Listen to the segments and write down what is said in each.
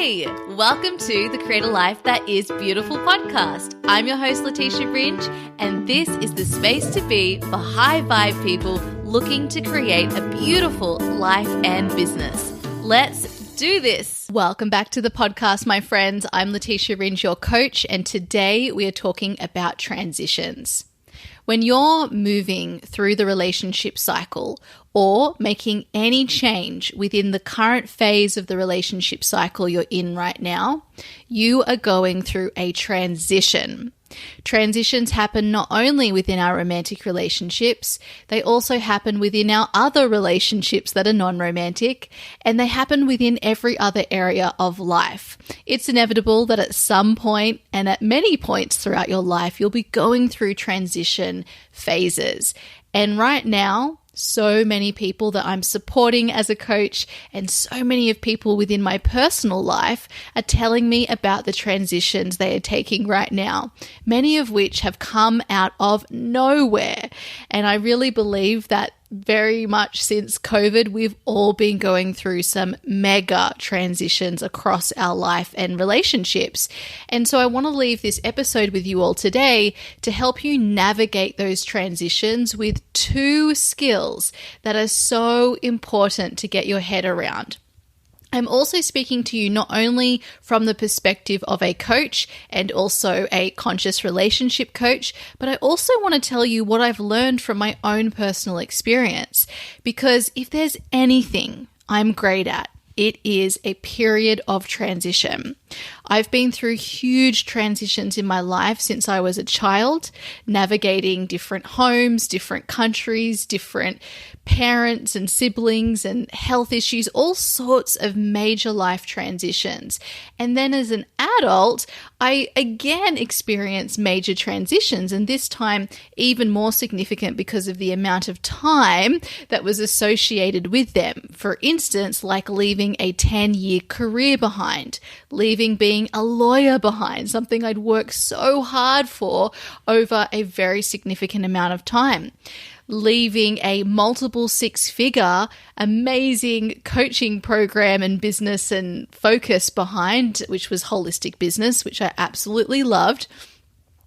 Hey, welcome to the Create a Life That Is Beautiful podcast. I'm your host, Letitia Ringe, and this is the space to be for high vibe people looking to create a beautiful life and business. Let's do this. Welcome back to the podcast, my friends. I'm Letitia Ringe, your coach, and today we are talking about transitions. When you're moving through the relationship cycle or making any change within the current phase of the relationship cycle you're in right now, you are going through a transition. Transitions happen not only within our romantic relationships, they also happen within our other relationships that are non-romantic, and they happen within every other area of life. It's inevitable that at some point and at many points throughout your life, you'll be going through transition phases. And right now, so many people that I'm supporting as a coach and so many of people within my personal life are telling me about the transitions they are taking right now, many of which have come out of nowhere. And I really believe that very much since COVID, we've all been going through some mega transitions across our life and relationships. And so I want to leave this episode with you all today to help you navigate those transitions with two skills that are so important to get your head around. I'm also speaking to you not only from the perspective of a coach and also a conscious relationship coach, but I also want to tell you what I've learned from my own personal experience. Because if there's anything I'm great at, it is a period of transition. I've been through huge transitions in my life since I was a child, navigating different homes, different countries, different parents and siblings and health issues, all sorts of major life transitions. And then as an adult, I again experienced major transitions, and this time even more significant because of the amount of time that was associated with them. For instance, like leaving a 10-year career behind, leaving being a lawyer behind, something I'd worked so hard for over a very significant amount of time. Leaving a multiple six-figure, amazing coaching program and business and focus behind, which was holistic business, which I absolutely loved.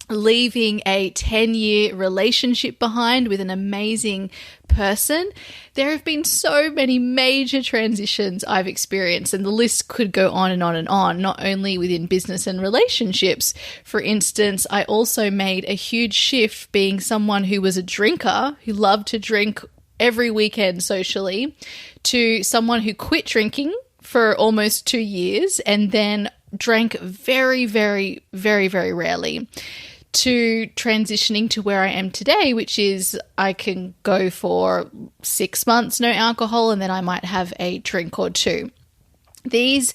Leaving a 10-year relationship behind with an amazing person. There have been so many major transitions I've experienced, and the list could go on and on and on, not only within business and relationships. For instance, I also made a huge shift being someone who was a drinker, who loved to drink every weekend socially, to someone who quit drinking for almost 2 years and then drank very, very, very, very rarely, to transitioning to where I am today, which is I can go for 6 months no alcohol and then I might have a drink or two. These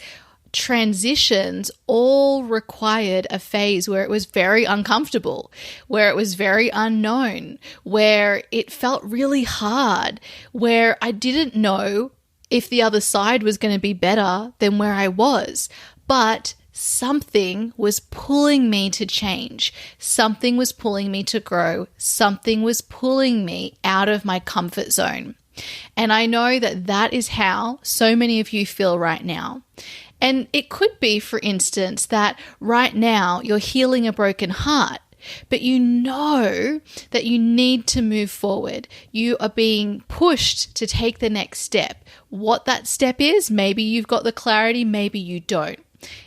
transitions all required a phase where it was very uncomfortable, where it was very unknown, where it felt really hard, where I didn't know if the other side was going to be better than where I was. But something was pulling me to change. Something was pulling me to grow. Something was pulling me out of my comfort zone. And I know that that is how so many of you feel right now. And it could be, for instance, that right now you're healing a broken heart, but you know that you need to move forward. You are being pushed to take the next step. What that step is, maybe you've got the clarity, maybe you don't.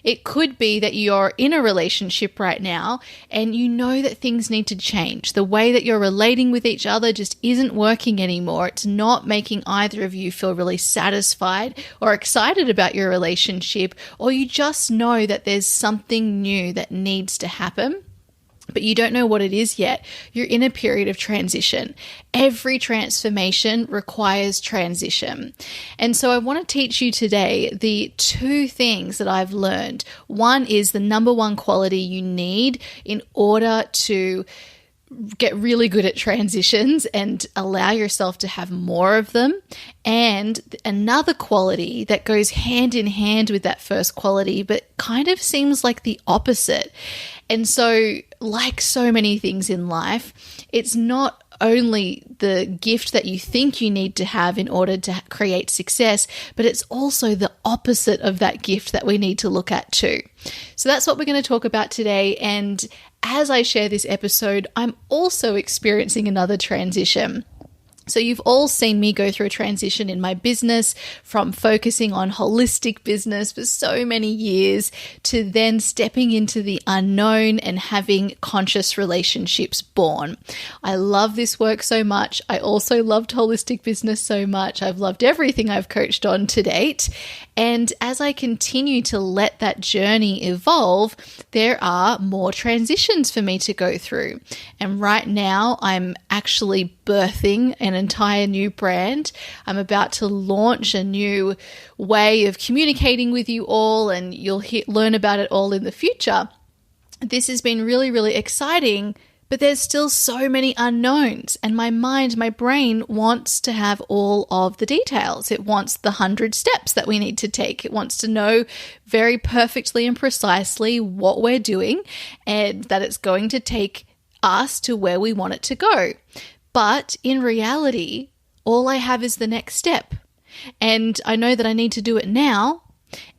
It could be that you're in a relationship right now and you know that things need to change. The way that you're relating with each other just isn't working anymore. It's not making either of you feel really satisfied or excited about your relationship, or you just know that there's something new that needs to happen, but you don't know what it is yet. You're in a period of transition. Every transformation requires transition. And so I want to teach you today the two things that I've learned. One is the number one quality you need in order to get really good at transitions and allow yourself to have more of them. And another quality that goes hand in hand with that first quality, but kind of seems like the opposite. And so, like so many things in life, it's not only the gift that you think you need to have in order to create success, but it's also the opposite of that gift that we need to look at too. So that's what we're going to talk about today. And as I share this episode, I'm also experiencing another transition. So you've all seen me go through a transition in my business from focusing on holistic business for so many years to then stepping into the unknown and having conscious relationships born. I love this work so much. I also loved holistic business so much. I've loved everything I've coached on to date. And as I continue to let that journey evolve, there are more transitions for me to go through. And right now I'm actually birthing an entire new brand. I'm about to launch a new way of communicating with you all, and you'll learn about it all in the future. This has been really, really exciting, but there's still so many unknowns, and my brain wants to have all of the details. It wants the 100 steps that we need to take. It wants to know very perfectly and precisely what we're doing and that it's going to take us to where we want it to go. But in reality, all I have is the next step. And I know that I need to do it now.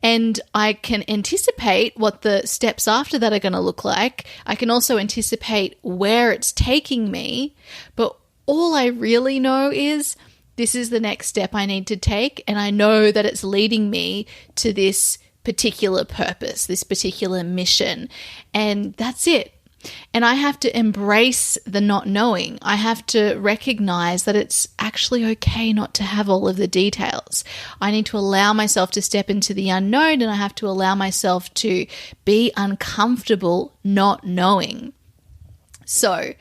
And I can anticipate what the steps after that are going to look like. I can also anticipate where it's taking me. But all I really know is this is the next step I need to take. And I know that it's leading me to this particular purpose, this particular mission. And that's it. And I have to embrace the not knowing. I have to recognize that it's actually okay not to have all of the details. I need to allow myself to step into the unknown, and I have to allow myself to be uncomfortable not knowing. So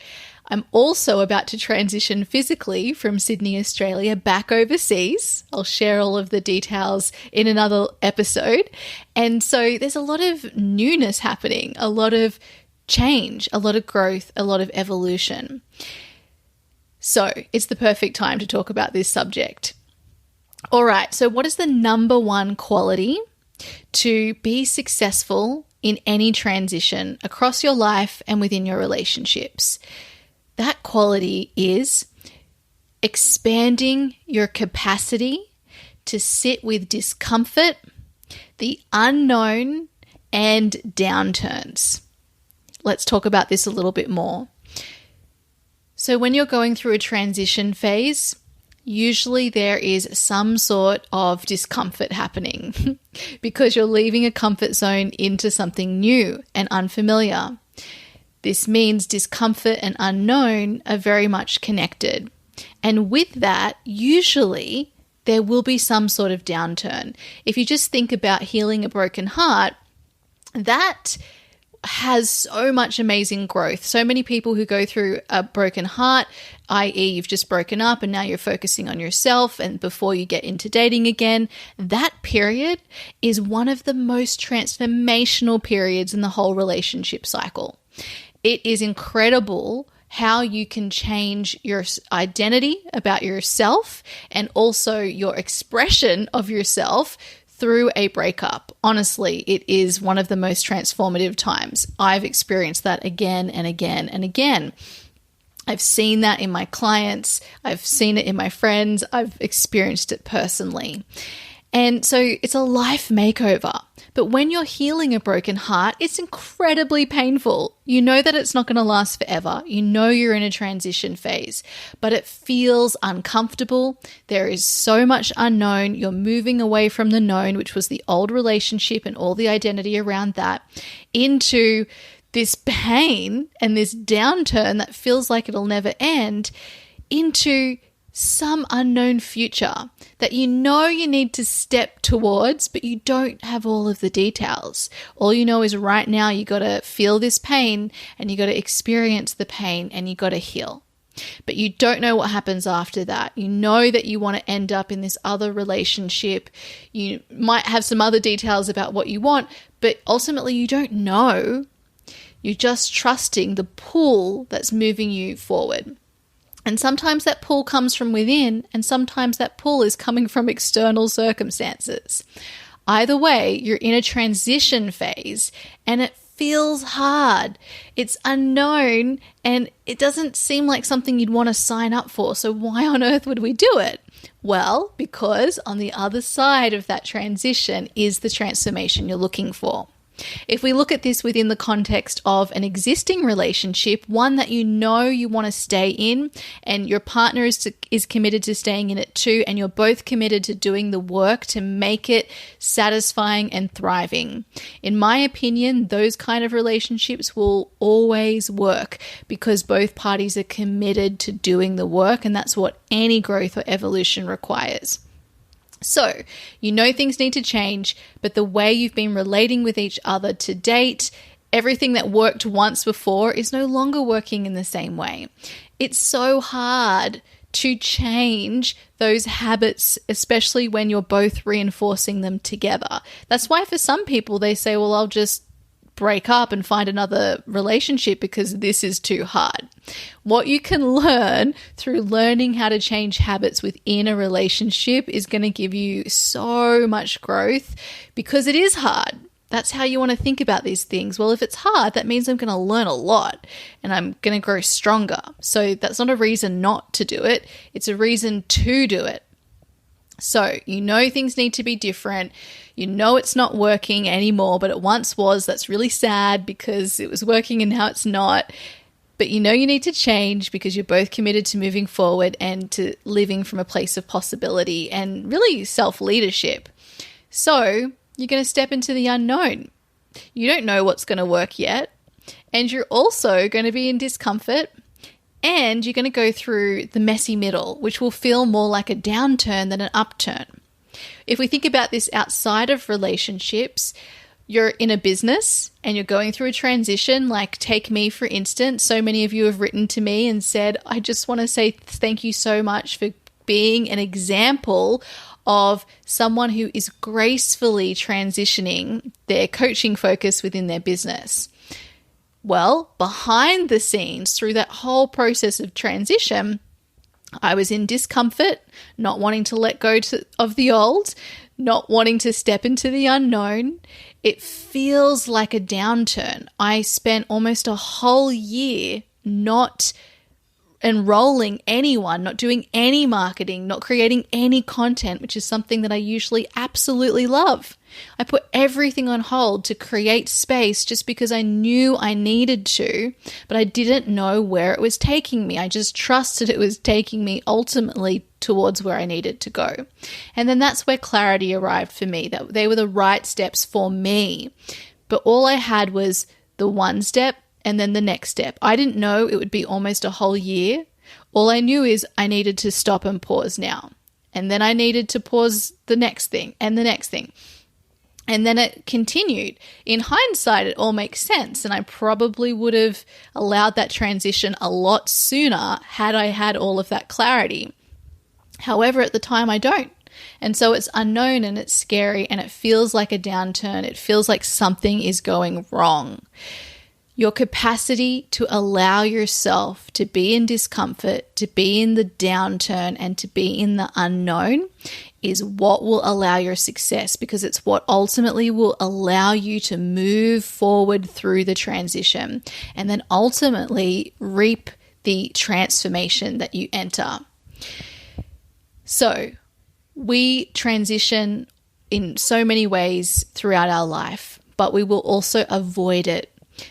I'm also about to transition physically from Sydney, Australia, back overseas. I'll share all of the details in another episode. And so there's a lot of newness happening, a lot of change, a lot of growth, a lot of evolution. So it's the perfect time to talk about this subject. All right, so what is the number one quality to be successful in any transition across your life and within your relationships? That quality is expanding your capacity to sit with discomfort, the unknown, and downturns. Let's talk about this a little bit more. So when you're going through a transition phase, usually there is some sort of discomfort happening because you're leaving a comfort zone into something new and unfamiliar. This means discomfort and unknown are very much connected. And with that, usually there will be some sort of downturn. If you just think about healing a broken heart, that has so much amazing growth. So many people who go through a broken heart, i.e. you've just broken up and now you're focusing on yourself and before you get into dating again, that period is one of the most transformational periods in the whole relationship cycle. It is incredible how you can change your identity about yourself and also your expression of yourself through a breakup. Honestly, it is one of the most transformative times. I've experienced that again and again and again. I've seen that in my clients. I've seen it in my friends. I've experienced it personally. And so it's a life makeover. But when you're healing a broken heart, it's incredibly painful. You know that it's not going to last forever. You know you're in a transition phase, but it feels uncomfortable. There is so much unknown. You're moving away from the known, which was the old relationship and all the identity around that, into this pain and this downturn that feels like it'll never end, into some unknown future that you know you need to step towards, but you don't have all of the details. All you know is right now you got to feel this pain and you got to experience the pain and you got to heal. But you don't know what happens after that. You know that you want to end up in this other relationship. You might have some other details about what you want, but ultimately you don't know. You're just trusting the pull that's moving you forward. And sometimes that pull comes from within, and sometimes that pull is coming from external circumstances. Either way, you're in a transition phase, and it feels hard. It's unknown and it doesn't seem like something you'd want to sign up for. So why on earth would we do it? Well, because on the other side of that transition is the transformation you're looking for. If we look at this within the context of an existing relationship, one that you know you want to stay in and your partner is committed to staying in it too, and you're both committed to doing the work to make it satisfying and thriving. In my opinion, those kind of relationships will always work because both parties are committed to doing the work, and that's what any growth or evolution requires. So, you know things need to change, but the way you've been relating with each other to date, everything that worked once before is no longer working in the same way. It's so hard to change those habits, especially when you're both reinforcing them together. That's why for some people they say, well, I'll just break up and find another relationship because this is too hard. What you can learn through learning how to change habits within a relationship is going to give you so much growth because it is hard. That's how you want to think about these things. Well, if it's hard, that means I'm going to learn a lot and I'm going to grow stronger. So that's not a reason not to do it. It's a reason to do it. So you know things need to be different. You know it's not working anymore, but it once was. That's really sad because it was working and now it's not. But you know you need to change because you're both committed to moving forward and to living from a place of possibility and really self-leadership. So you're going to step into the unknown. You don't know what's going to work yet. And you're also going to be in discomfort. And you're going to go through the messy middle, which will feel more like a downturn than an upturn. If we think about this outside of relationships, you're in a business and you're going through a transition, like take me, for instance. So many of you have written to me and said, I just want to say thank you so much for being an example of someone who is gracefully transitioning their coaching focus within their business. Well, behind the scenes, through that whole process of transition, I was in discomfort, not wanting to let go of the old, not wanting to step into the unknown. It feels like a downturn. I spent almost a whole year not enrolling anyone, not doing any marketing, not creating any content, which is something that I usually absolutely love. I put everything on hold to create space just because I knew I needed to, but I didn't know where it was taking me. I just trusted it was taking me ultimately towards where I needed to go. And then that's where clarity arrived for me, that they were the right steps for me. But all I had was the one step and then the next step. I didn't know it would be almost a whole year. All I knew is I needed to stop and pause now. And then I needed to pause the next thing and the next thing. And then it continued. In hindsight, it all makes sense. And I probably would have allowed that transition a lot sooner had I had all of that clarity. However, at the time, I don't. And so it's unknown and it's scary and it feels like a downturn. It feels like something is going wrong. Your capacity to allow yourself to be in discomfort, to be in the downturn, and to be in the unknown is what will allow your success, because it's what ultimately will allow you to move forward through the transition and then ultimately reap the transformation that you enter. So we transition in so many ways throughout our life, but we will also avoid it.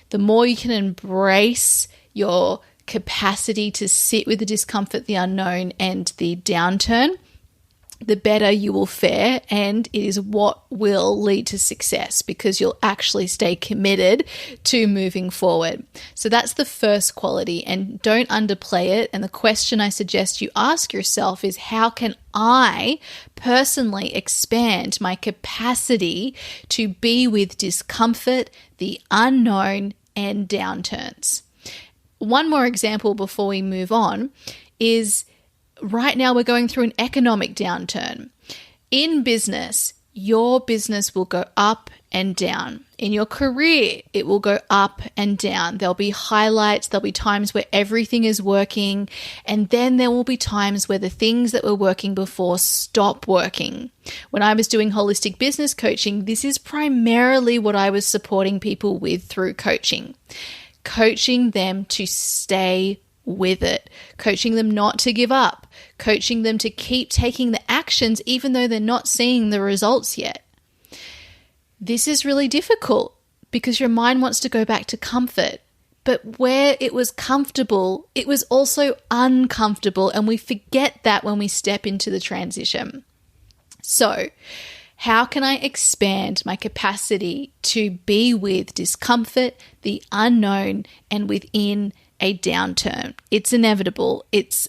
The more you can embrace your capacity to sit with the discomfort, the unknown, and the downturn, the better you will fare, and it is what will lead to success because you'll actually stay committed to moving forward. So that's the first quality, and don't underplay it. And the question I suggest you ask yourself is, how can I personally expand my capacity to be with discomfort, the unknown, and downturns? One more example before we move on is right now we're going through an economic downturn. In business, your business will go up and down. In your career, it will go up and down. There'll be highlights, there'll be times where everything is working, and then there will be times where the things that were working before stop working. When I was doing holistic business coaching, this is primarily what I was supporting people with through coaching them to stay with it, coaching them not to give up, coaching them to keep taking the actions even though they're not seeing the results yet. This is really difficult because your mind wants to go back to comfort. But where it was comfortable, it was also uncomfortable, and we forget that when we step into the transition. So, how can I expand my capacity to be with discomfort, the unknown, and within a downturn? It's inevitable. It's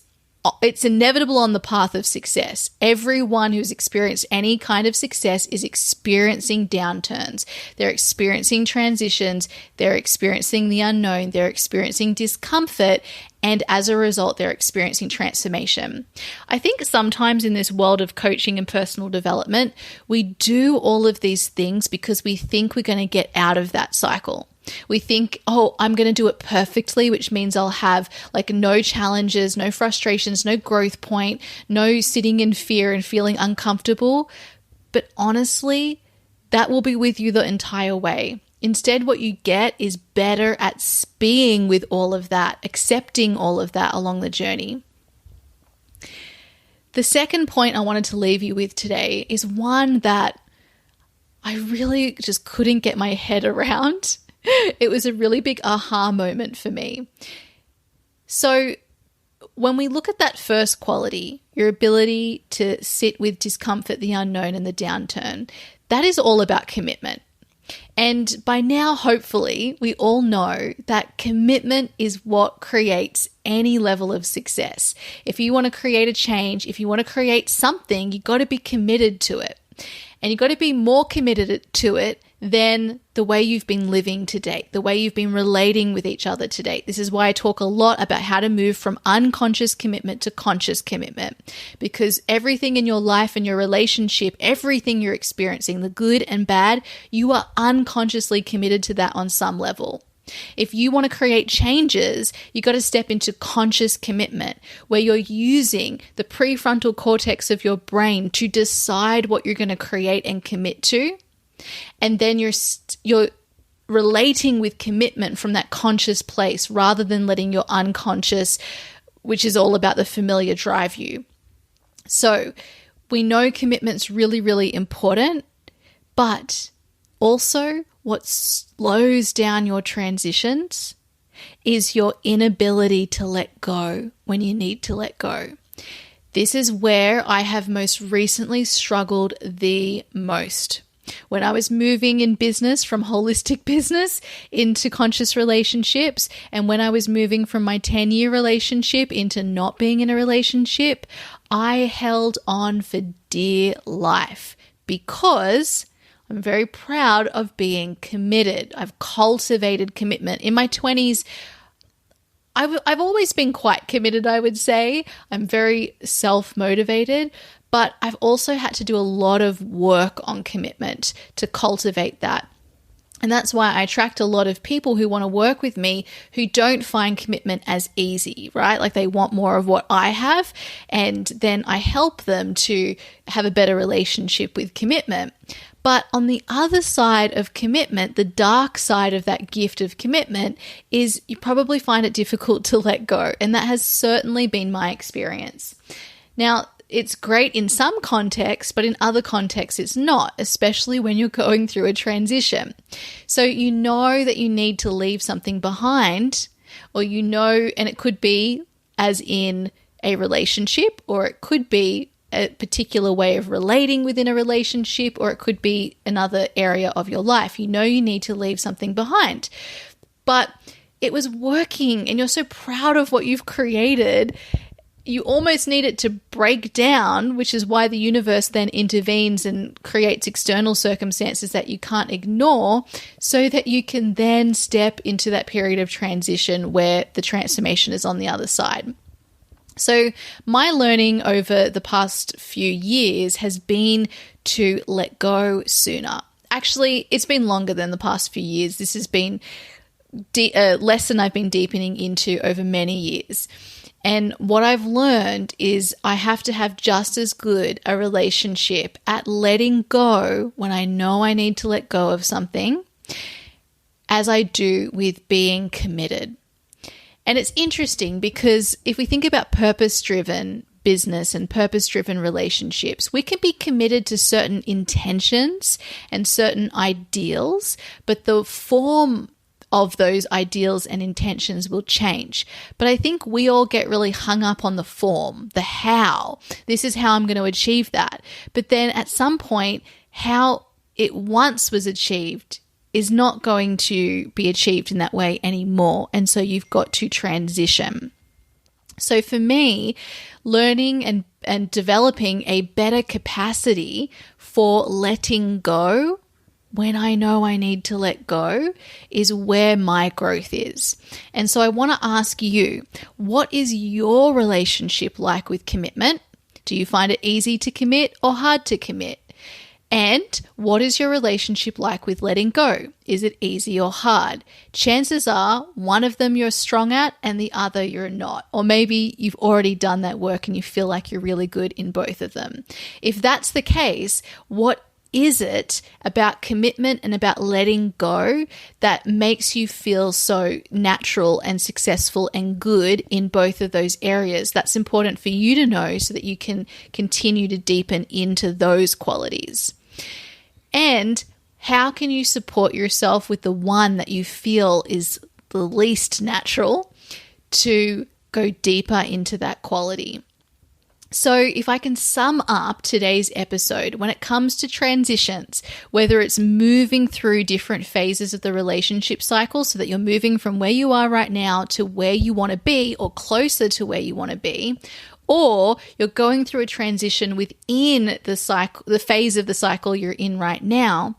inevitable on the path of success. Everyone who's experienced any kind of success is experiencing downturns. They're experiencing transitions. They're experiencing the unknown. They're experiencing discomfort. And as a result, they're experiencing transformation. I think sometimes in this world of coaching and personal development, we do all of these things because we think we're going to get out of that cycle. We think, oh, I'm going to do it perfectly, which means I'll have like no challenges, no frustrations, no growth point, no sitting in fear and feeling uncomfortable. But honestly, that will be with you the entire way. Instead, what you get is better at being with all of that, accepting all of that along the journey. The second point I wanted to leave you with today is one that I really just couldn't get my head around. It was a really big aha moment for me. So when we look at that first quality, your ability to sit with discomfort, the unknown, and the downturn, that is all about commitment. And by now, hopefully, we all know that commitment is what creates any level of success. If you want to create a change, if you want to create something, you've got to be committed to it. And you've got to be more committed to it than the way you've been living to date, the way you've been relating with each other to date. This is why I talk a lot about how to move from unconscious commitment to conscious commitment, because everything in your life and your relationship, everything you're experiencing, the good and bad, you are unconsciously committed to that on some level. If you want to create changes, you got to step into conscious commitment where you're using the prefrontal cortex of your brain to decide what you're going to create and commit to. And then you're relating with commitment from that conscious place rather than letting your unconscious, which is all about the familiar, drive you. So we know commitment's really, really important, but also what slows down your transitions is your inability to let go when you need to let go. This is where I have most recently struggled the most. When I was moving in business from holistic business into conscious relationships, and when I was moving from my 10-year relationship into not being in a relationship, I held on for dear life because I'm very proud of being committed. I've cultivated commitment. In my 20s, I've always been quite committed, I would say. I'm very self-motivated, but I've also had to do a lot of work on commitment to cultivate that. And that's why I attract a lot of people who want to work with me who don't find commitment as easy, right? Like they want more of what I have, and then I help them to have a better relationship with commitment. But on the other side of commitment, the dark side of that gift of commitment is you probably find it difficult to let go. And that has certainly been my experience. Now, it's great in some contexts, but in other contexts it's not, especially when you're going through a transition. So you know that you need to leave something behind, or you know, and it could be as in a relationship, or it could be a particular way of relating within a relationship, or it could be another area of your life. You know you need to leave something behind. But it was working and you're so proud of what you've created. You almost need it to break down, which is why the universe then intervenes and creates external circumstances that you can't ignore, so that you can then step into that period of transition where the transformation is on the other side. So my learning over the past few years has been to let go sooner. Actually, it's been longer than the past few years. This has been a lesson I've been deepening into over many years. And what I've learned is I have to have just as good a relationship at letting go when I know I need to let go of something as I do with being committed. And it's interesting because if we think about purpose-driven business and purpose-driven relationships, we can be committed to certain intentions and certain ideals, but the form of those ideals and intentions will change. But I think we all get really hung up on the form, the how. This is how I'm going to achieve that. But then at some point, how it once was achieved is not going to be achieved in that way anymore. And so you've got to transition. So for me, learning and developing a better capacity for letting go when I know I need to let go is where my growth is. And so I want to ask you, what is your relationship like with commitment? Do you find it easy to commit or hard to commit? And what is your relationship like with letting go? Is it easy or hard? Chances are one of them you're strong at and the other you're not. Or maybe you've already done that work and you feel like you're really good in both of them. If that's the case, what is it about commitment and about letting go that makes you feel so natural and successful and good in both of those areas? That's important for you to know so that you can continue to deepen into those qualities. And how can you support yourself with the one that you feel is the least natural to go deeper into that quality? So if I can sum up today's episode, when it comes to transitions, whether it's moving through different phases of the relationship cycle so that you're moving from where you are right now to where you want to be or closer to where you want to be, or you're going through a transition within the cycle, the phase of the cycle you're in right now,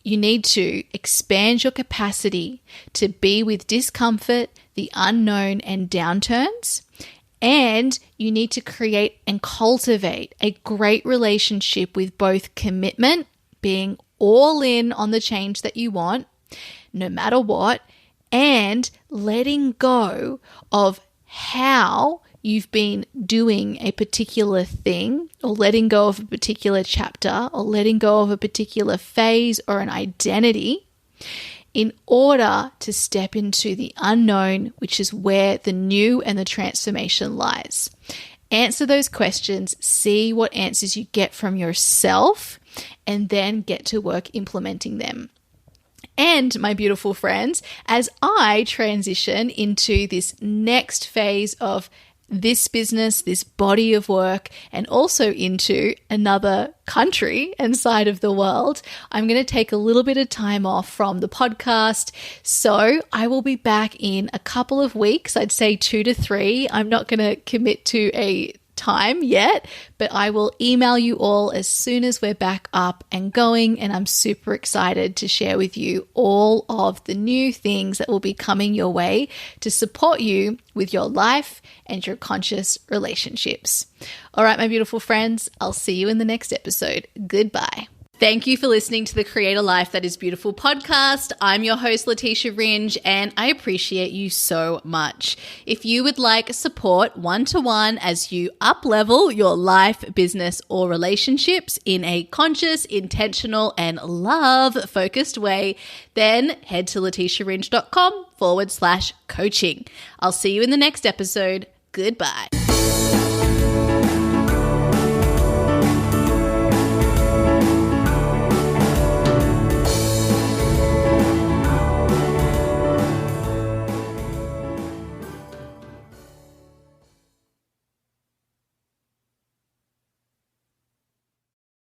you need to expand your capacity to be with discomfort, the unknown, and downturns. And you need to create and cultivate a great relationship with both commitment, being all in on the change that you want, no matter what, and letting go of how you've been doing a particular thing, or letting go of a particular chapter, or letting go of a particular phase or an identity, in order to step into the unknown, which is where the new and the transformation lies. Answer those questions, see what answers you get from yourself, and then get to work implementing them. And my beautiful friends, as I transition into this next phase of this business, this body of work, and also into another country and side of the world, I'm going to take a little bit of time off from the podcast. So I will be back in a couple of weeks, I'd say 2 to 3. I'm not going to commit to a time yet, but I will email you all as soon as we're back up and going, and I'm super excited to share with you all of the new things that will be coming your way to support you with your life and your conscious relationships. All right, my beautiful friends, I'll see you in the next episode. Goodbye. Thank you for listening to the Create a Life That Is Beautiful podcast. I'm your host, Letitia Ringe, and I appreciate you so much. If you would like support one-to-one as you up-level your life, business, or relationships in a conscious, intentional, and love-focused way, then head to letitiaringe.com/coaching. I'll see you in the next episode. Goodbye.